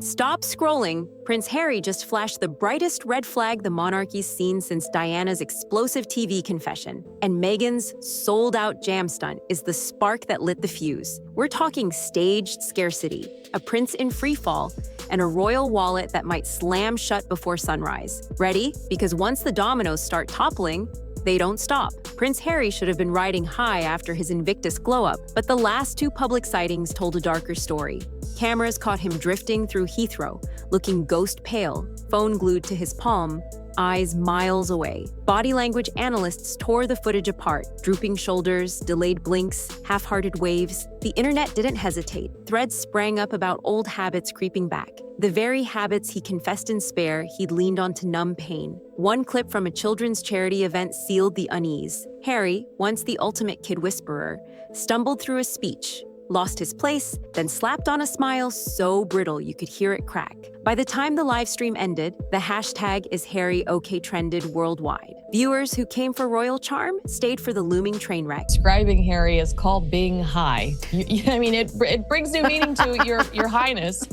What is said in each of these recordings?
Stop scrolling. Prince Harry just flashed the brightest red flag the monarchy's seen since Diana's explosive TV confession. And Meghan's sold-out jam stunt is the spark that lit the fuse. We're talking staged scarcity, a prince in freefall, and a royal wallet that might slam shut before sunrise. Ready? Because once the dominoes start toppling, they don't stop. Prince Harry should have been riding high after his Invictus glow-up, but the last two public sightings told a darker story. Cameras caught him drifting through Heathrow, looking ghost-pale, phone glued to his palm, eyes miles away. Body language analysts tore the footage apart, drooping shoulders, delayed blinks, half-hearted waves. The internet didn't hesitate. Threads sprang up about old habits creeping back. The very habits he confessed in spare he'd leaned on to numb pain. One clip from a children's charity event sealed the unease. Harry, once the ultimate kid whisperer, stumbled through a speech, lost his place, then slapped on a smile so brittle you could hear it crack. By the time the live stream ended, the hashtag #IsHarryOK trended worldwide. Viewers who came for royal charm stayed for the looming train wreck. Describing Harry is called being high. I mean, it brings new meaning to your highness.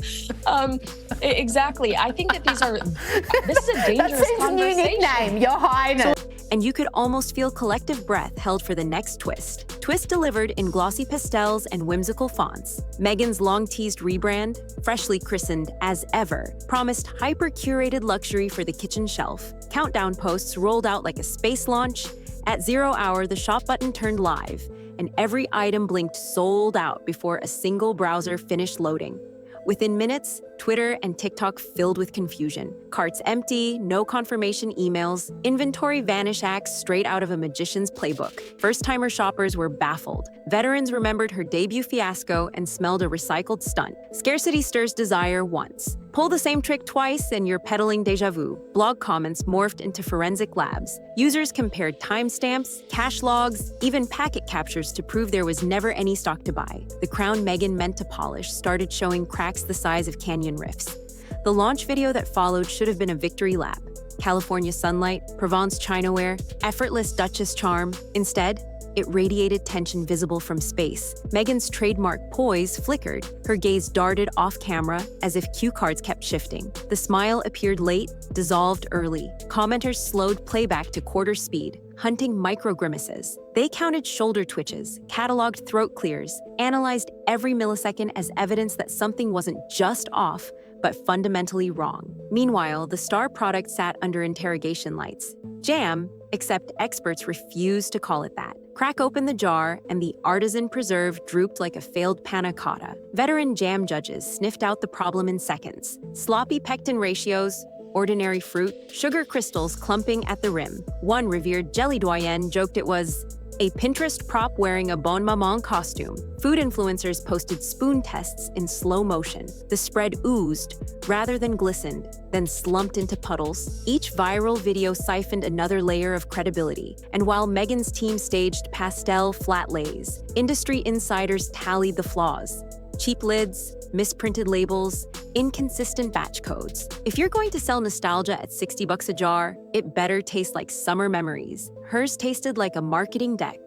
Exactly. I think that this is a dangerous That's his conversation. new nickname, Your Highness. And you could almost feel collective breath held for the next twist. Twist delivered in glossy pastels and whimsical fonts. Meghan's long-teased rebrand, freshly christened As Ever, promised hyper-curated luxury for the kitchen shelf. Countdown posts rolled out like a space launch. At 0 hour, the shop button turned live, and every item blinked sold out before a single browser finished loading. Within minutes, Twitter and TikTok filled with confusion. Carts empty, no confirmation emails, inventory vanish acts straight out of a magician's playbook. First-timer shoppers were baffled. Veterans remembered her debut fiasco and smelled a recycled stunt. Scarcity stirs desire once. Pull the same trick twice and you're peddling déjà vu. Blog comments morphed into forensic labs. Users compared timestamps, cache logs, even packet captures to prove there was never any stock to buy. The crown Meghan meant to polish started showing cracks the size of canyon rifts. The launch video that followed should have been a victory lap. California sunlight, Provence chinaware, effortless Duchess charm. Instead, it radiated tension visible from space. Meghan's trademark poise flickered. Her gaze darted off camera as if cue cards kept shifting. The smile appeared late, dissolved early. Commenters slowed playback to quarter speed, hunting micro-grimaces. They counted shoulder twitches, cataloged throat clears, analyzed every millisecond as evidence that something wasn't just off, but fundamentally wrong. Meanwhile, the star product sat under interrogation lights. Jam, except experts refused to call it that. Crack open the jar, and the artisan preserve drooped like a failed panna cotta. Veteran jam judges sniffed out the problem in seconds. Sloppy pectin ratios, ordinary fruit, sugar crystals clumping at the rim. One revered jelly doyen joked it was a Pinterest prop wearing a Bon Maman costume. Food influencers posted spoon tests in slow motion. The spread oozed, rather than glistened, then slumped into puddles. Each viral video siphoned another layer of credibility. And while Meghan's team staged pastel flat lays, industry insiders tallied the flaws. Cheap lids, misprinted labels, inconsistent batch codes. If you're going to sell nostalgia at $60 a jar, it better taste like summer memories. Hers tasted like a marketing deck.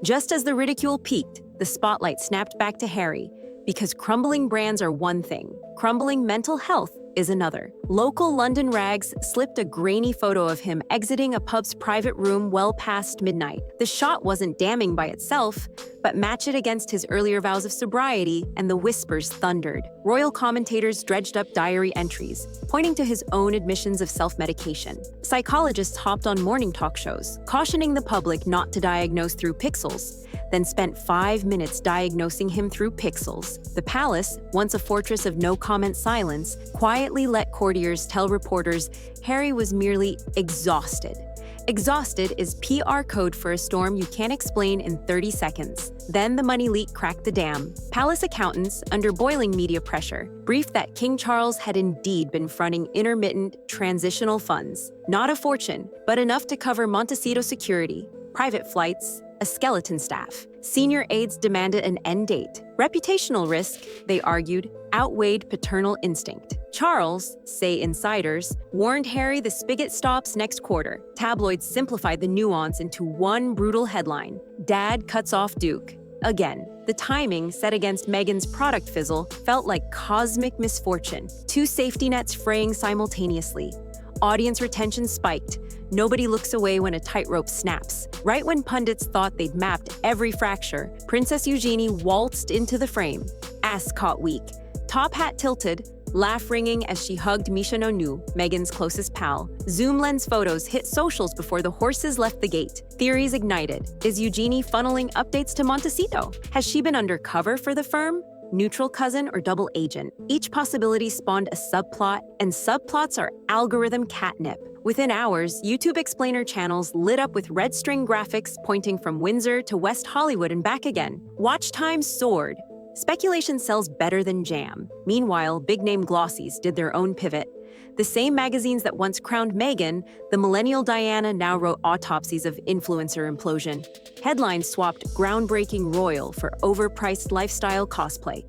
Just as the ridicule peaked, the spotlight snapped back to Harry, because crumbling brands are one thing, crumbling mental health is another. Local London rags slipped a grainy photo of him exiting a pub's private room well past midnight. The shot wasn't damning by itself, but match it against his earlier vows of sobriety, and the whispers thundered. Royal commentators dredged up diary entries, pointing to his own admissions of self-medication. Psychologists hopped on morning talk shows, cautioning the public not to diagnose through pixels, then spent 5 minutes diagnosing him through pixels. The palace, once a fortress of no-comment silence, quietly let courtiers tell reporters Harry was merely exhausted. Exhausted is PR code for a storm you can't explain in 30 seconds. Then the money leak cracked the dam. Palace accountants, under boiling media pressure, briefed that King Charles had indeed been fronting intermittent, transitional funds. Not a fortune, but enough to cover Montecito security, private flights, a skeleton staff. Senior aides demanded an end date. Reputational risk, they argued, outweighed paternal instinct. Charles, say insiders, warned Harry the spigot stops next quarter. Tabloids simplified the nuance into one brutal headline: Dad cuts off Duke. Again. The timing, set against Meghan's product fizzle, felt like cosmic misfortune. Two safety nets fraying simultaneously. Audience retention spiked. Nobody looks away when a tightrope snaps. Right when pundits thought they'd mapped every fracture, Princess Eugenie waltzed into the frame. Ass caught weak. Top hat tilted, laugh ringing as she hugged Misha Nonu, Meghan's closest pal. Zoom lens photos hit socials before the horses left the gate. Theories ignited. Is Eugenie funneling updates to Montecito? Has she been undercover for the firm? Neutral cousin or double agent? Each possibility spawned a subplot, and subplots are algorithm catnip. Within hours, YouTube explainer channels lit up with red string graphics pointing from Windsor to West Hollywood and back again. Watch times soared. Speculation sells better than jam. Meanwhile, big-name glossies did their own pivot. The same magazines that once crowned Meghan, the millennial Diana now wrote autopsies of influencer implosion. Headlines swapped groundbreaking royal for overpriced lifestyle cosplay.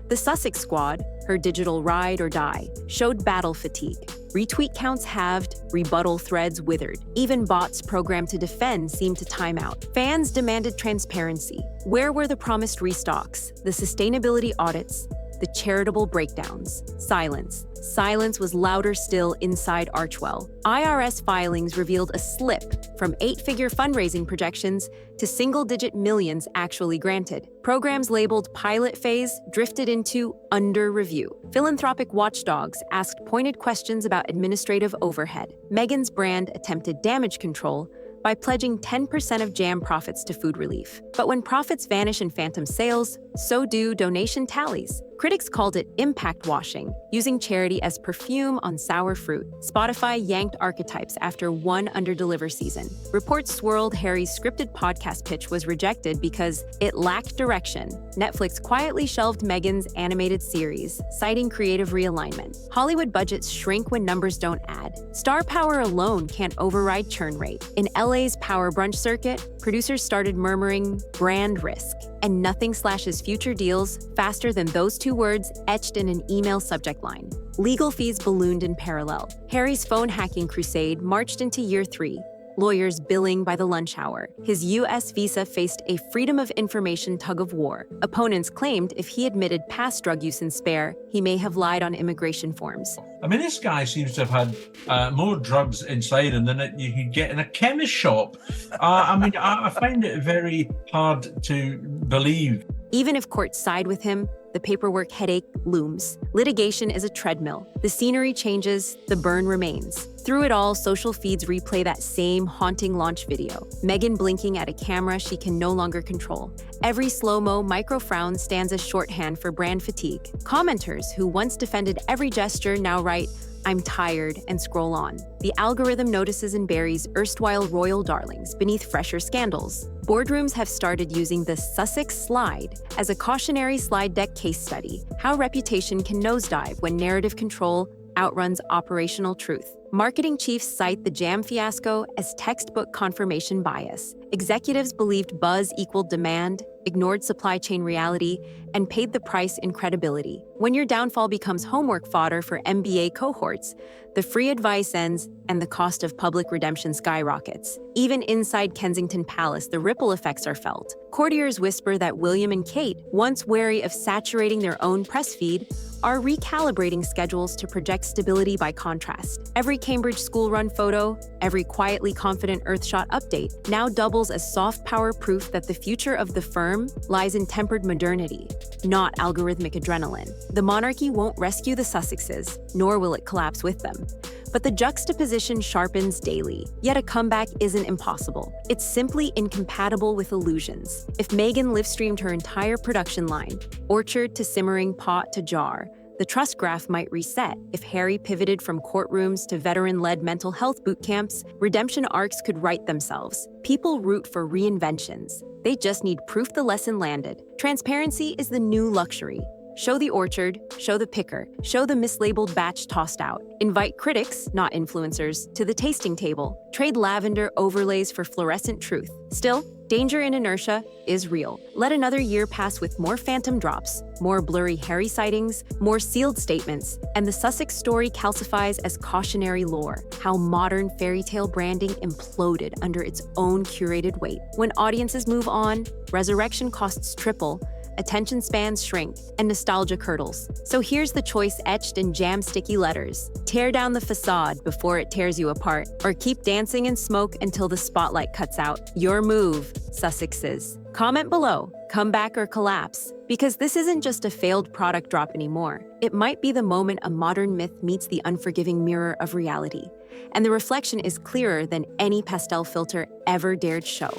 The Sussex Squad, her digital ride or die, showed battle fatigue. Retweet counts halved, rebuttal threads withered. Even bots programmed to defend seemed to time out. Fans demanded transparency. Where were the promised restocks, the sustainability audits, the charitable breakdowns? Silence. Silence was louder still inside Archwell. IRS filings revealed a slip from 8-figure fundraising projections to single-digit millions actually granted. Programs labeled pilot phase drifted into under review. Philanthropic watchdogs asked pointed questions about administrative overhead. Meghan's brand attempted damage control by pledging 10% of jam profits to food relief. But when profits vanish in phantom sales, so do donation tallies. Critics called it impact washing, using charity as perfume on sour fruit. Spotify yanked archetypes after one underdeliver season. Reports swirled Harry's scripted podcast pitch was rejected because it lacked direction. Netflix quietly shelved Meghan's animated series, citing creative realignment. Hollywood budgets shrink when numbers don't add. Star power alone can't override churn rate. In LA's power brunch circuit, producers started murmuring brand risk, and nothing slashes future deals faster than those two words etched in an email subject line. Legal fees ballooned in parallel. Harry's phone hacking crusade marched into year 3. Lawyers billing by the lunch hour. His U.S. visa faced a freedom of information tug-of-war. Opponents claimed if he admitted past drug use in Spare, he may have lied on immigration forms. I mean, this guy seems to have had more drugs inside him than you could get in a chemist shop. I find it very hard to believe. Even if courts side with him, the paperwork headache looms. Litigation is a treadmill. The scenery changes, the burn remains. Through it all, social feeds replay that same haunting launch video. Meghan blinking at a camera she can no longer control. Every slow-mo micro-frown stands as shorthand for brand fatigue. Commenters who once defended every gesture now write, "I'm tired," and scroll on. The algorithm notices and buries erstwhile royal darlings beneath fresher scandals. Boardrooms have started using the Sussex slide as a cautionary slide deck case study, how reputation can nosedive when narrative control outruns operational truth. Marketing chiefs cite the jam fiasco as textbook confirmation bias. Executives believed buzz equaled demand, ignored supply chain reality, and paid the price in credibility. When your downfall becomes homework fodder for MBA cohorts, the free advice ends and the cost of public redemption skyrockets. Even inside Kensington Palace, the ripple effects are felt. Courtiers whisper that William and Kate, once wary of saturating their own press feed, are recalibrating schedules to project stability by contrast. Every Cambridge school-run photo, every quietly confident Earthshot update now doubles as soft power proof that the future of the firm lies in tempered modernity, not algorithmic adrenaline. The monarchy won't rescue the Sussexes, nor will it collapse with them. But the juxtaposition sharpens daily, yet a comeback isn't impossible. It's simply incompatible with illusions. If Meghan live-streamed her entire production line, orchard to simmering pot to jar, the trust graph might reset. If Harry pivoted from courtrooms to veteran-led mental health boot camps, redemption arcs could right themselves. People root for reinventions. They just need proof the lesson landed. Transparency is the new luxury. Show the orchard, show the picker, show the mislabeled batch tossed out. Invite critics, not influencers, to the tasting table. Trade lavender overlays for fluorescent truth. Still, danger in inertia is real. Let another year pass with more phantom drops, more blurry Harry sightings, more sealed statements, and the Sussex story calcifies as cautionary lore. How modern fairy tale branding imploded under its own curated weight. When audiences move on, resurrection costs triple, attention spans shrink, and nostalgia curdles. So here's the choice etched in jam-sticky letters. Tear down the facade before it tears you apart, or keep dancing in smoke until the spotlight cuts out. Your move, Sussexes. Comment below, come back or collapse, because this isn't just a failed product drop anymore. It might be the moment a modern myth meets the unforgiving mirror of reality, and the reflection is clearer than any pastel filter ever dared show.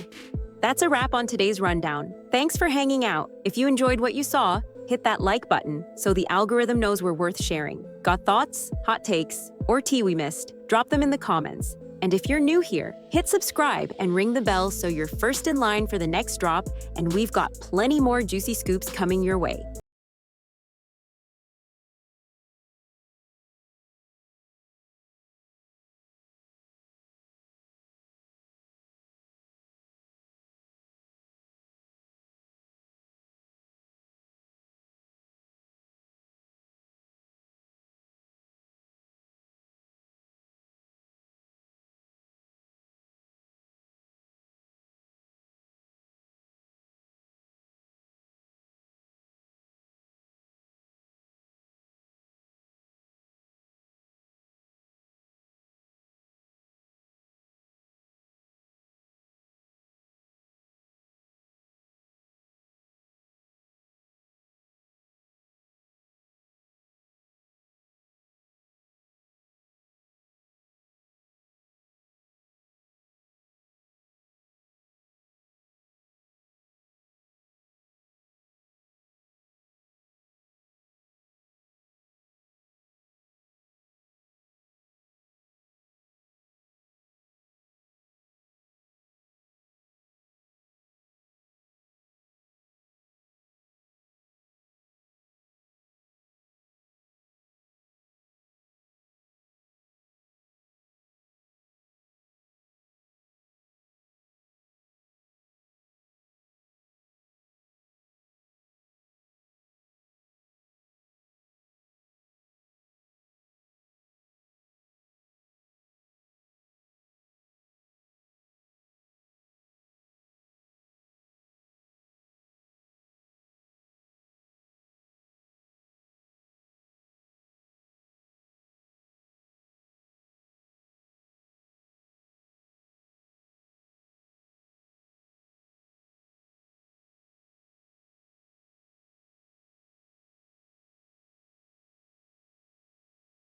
That's a wrap on today's rundown. Thanks for hanging out. If you enjoyed what you saw, hit that like button so the algorithm knows we're worth sharing. Got thoughts, hot takes, or tea we missed? Drop them in the comments. And if you're new here, hit subscribe and ring the bell so you're first in line for the next drop, and we've got plenty more juicy scoops coming your way.